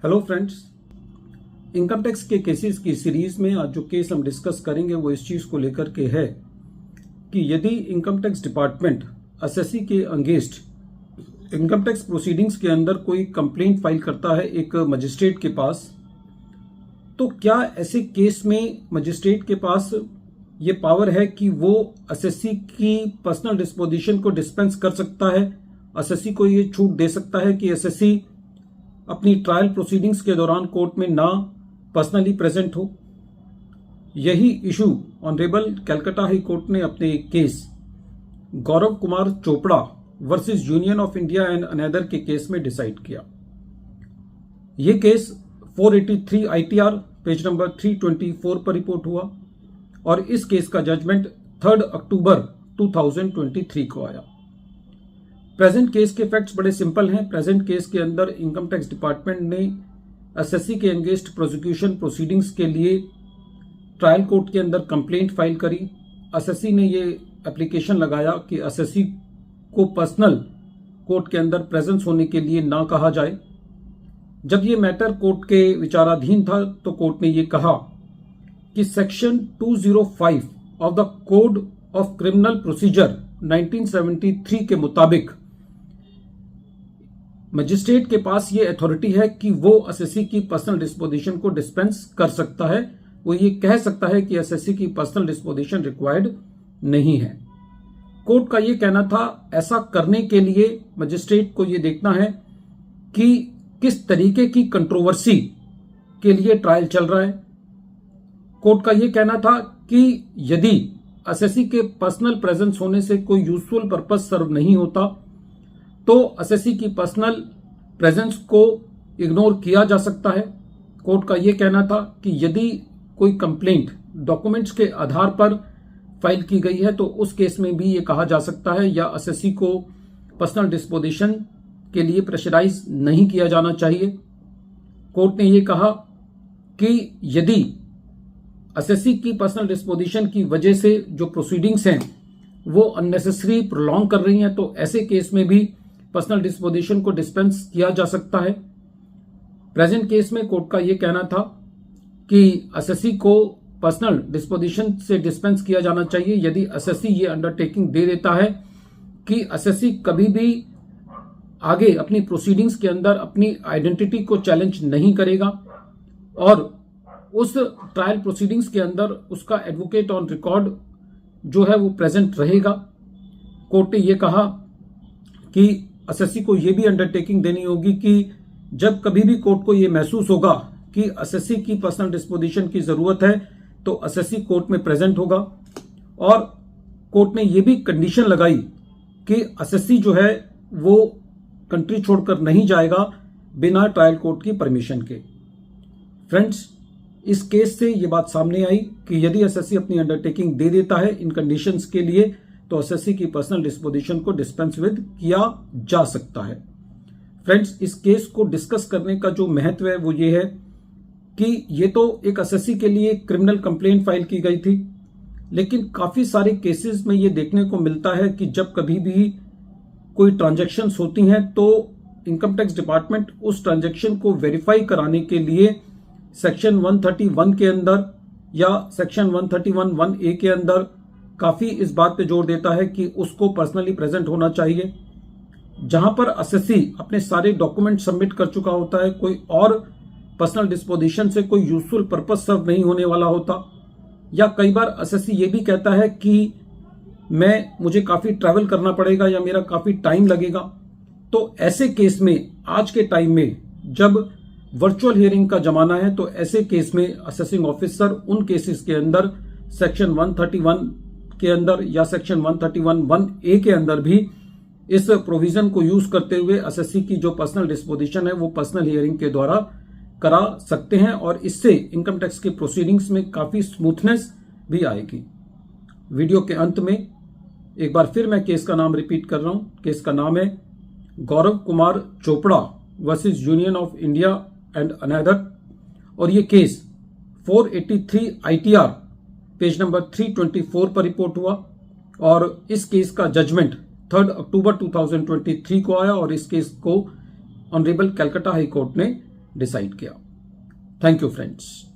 Hello friends, income tax के cases की series में आज जो केस हम डिस्कस करेंगे वो इस चीज को लेकर के है कि यदि इनकम टैक्स डिपार्टमेंट एसएससी के अगेंस्ट इनकम टैक्स प्रोसीडिंग्स के अंदर कोई कंप्लेंट फाइल करता है एक मजिस्ट्रेट के पास, तो क्या ऐसे केस में मजिस्ट्रेट के पास ये पावर है कि वो एसएससी की पर्सनल डिस्पोजिशन को डिस्पेंस कर सकता है। एसएससी को ये छूट दे सकता है कि एसएससी अपनी ट्रायल प्रोसीडिंग्स के दौरान कोर्ट में ना पर्सनली प्रेजेंट हो। यही issue honourable Calcutta high court ने अपने एक case Gaurav Kumar Chopra versus Union of India and another के केस में डिसाइड किया। यह केस 483 ITR पेज नंबर 324 पर रिपोर्ट हुआ और इस केस का जजमेंट 3 अक्टूबर 2023 को आया। प्रेजेंट केस के फैक्ट्स बड़े सिंपल हैं। प्रेजेंट केस के अंदर इनकम टैक्स डिपार्टमेंट ने एसएससी के अगेंस्ट प्रोसिक्यूशन प्रोसीडिंग्स के लिए ट्रायल कोर्ट के अंदर कंप्लेंट फाइल करी। एसएससी ने ये एप्लीकेशन लगाया कि एसएससी को पर्सनल कोर्ट के अंदर प्रेजेंस होने के लिए ना कहा जाए। जब ये मैटर कोर्ट के विचाराधीन था तो कोर्ट ने ये कहा कि section 205 of the code of criminal procedure 1973 के मुताबिक मजिस्ट्रेट के पास ये अथॉरिटी है कि वो एसएससी की पर्सनल डिस्पोजिशन को डिस्पेंस कर सकता है। वो ये कह सकता है कि एसएससी की पर्सनल डिस्पोजिशन रिक्वायर्ड नहीं है। कोर्ट का ये कहना था ऐसा करने के लिए मजिस्ट्रेट को ये देखना है कि किस तरीके की कंट्रोवर्सी के लिए ट्रायल चल रहा है। कोर्ट का ये कहना था कि यदि एसएससी के पर्सनल प्रेजेंस होने से कोई यूजफुल पर्पस सर्व नहीं होता तो एसएससी की पर्सनल प्रेजेंस को इग्नोर किया जा सकता है। कोर्ट का यह कहना था कि यदि कोई कंप्लेंट डॉक्यूमेंट्स के आधार पर फाइल की गई है तो उस केस में भी ये कहा जा सकता है या एसएससी को पर्सनल डिस्पोजिशन के लिए प्रेशराइज नहीं किया जाना चाहिए। कोर्ट ने यह कहा कि यदि एसएससी की पर्सनल डिस्पोजिशन की वजह से जो प्रोसीडिंग्स हैं वो अननेसेसरी प्रोलॉन्ग कर रही हैं तो ऐसे केस में भी पर्सनल डिस्पोजिशन को डिस्पेंस किया जा सकता है। प्रेजेंट केस में कोर्ट का यह कहना था कि एसएससी को पर्सनल डिस्पोजिशन से डिस्पेंस किया जाना चाहिए यदि एसएससी ये अंडरटेकिंग दे देता है कि एसएससी कभी भी आगे अपनी प्रोसीडिंग्स के अंदर अपनी आइडेंटिटी को चैलेंज नहीं करेगा और उस ट्रायल प्रोसीडिंग्स के अंदर उसका एडवोकेट ऑन रिकॉर्ड जो है वो प्रेजेंट रहेगा। कोर्ट ने यह कहा कि एसएससी को यह भी अंडरटेकिंग देनी होगी कि जब कभी भी कोर्ट को यह महसूस होगा कि एसएससी की पर्सनल डिस्पोजिशन की जरूरत है तो एसएससी कोर्ट में प्रेजेंट होगा। और कोर्ट ने यह भी कंडीशन लगाई कि एसएससी जो है वो कंट्री छोड़कर नहीं जाएगा बिना ट्रायल कोर्ट की परमिशन के। फ्रेंड्स, इस केस से ये बात सामने आई कि यदि एसएससी अपनी अंडरटेकिंग दे देता है इन कंडीशंस के लिए तो एसएससी की पर्सनल डिस्पोजिशन को डिस्पेंस विद किया जा सकता है। फ्रेंड्स, इस केस को डिस्कस करने का जो महत्व है वो ये है कि ये तो एक एसएससी के लिए क्रिमिनल कंप्लेंट फाइल की गई थी, लेकिन काफी सारे केसेस में ये देखने को मिलता है कि जब कभी भी कोई ट्रांजैक्शंस होती हैं तो इनकम टैक्स डिपार्टमेंट उस ट्रांजैक्शन को वेरीफाई कराने के लिए सेक्शन 131 के अंदर या सेक्शन 131(1)(a) के अंदर काफी इस बात पे जोर देता है कि उसको पर्सनली प्रेजेंट होना चाहिए। जहां पर एसएससी अपने सारे डॉक्यूमेंट सबमिट कर चुका होता है, कोई और पर्सनल डिस्पोजिशन से कोई यूजफुल पर्पस सर्व नहीं होने वाला होता, या कई बार एसएससी ये भी कहता है कि मुझे काफी ट्रैवल करना पड़ेगा या मेरा काफी टाइम लगेगा। तो ऐसे केस में आज के टाइम में जब वर्चुअल हियरिंग का जमाना है तो ऐसे केस में असेसिंग ऑफिसर उन केसेस के अंदर सेक्शन 131 के अंदर या सेक्शन 131(1)(a) के अंदर भी इस प्रोविजन को यूज करते हुए एसएससी की जो पर्सनल डिस्पोजिशन है वो पर्सनल हियरिंग के द्वारा करा सकते हैं और इससे इनकम टैक्स के प्रोसीडिंग्स में काफी स्मूथनेस भी आएगी। वीडियो के अंत में एक बार फिर मैं केस का नाम रिपीट कर रहा हूं। केस का नाम है Gaurav Kumar Chopra versus Union of India and another और ये केस 483 ITR पेज नंबर 324 पर रिपोर्ट हुआ और इस केस का जजमेंट 3 अक्टूबर 2023 को आया और इस केस को ऑनरेबल कलकत्ता हाई कोर्ट ने डिसाइड किया। Thank you friends.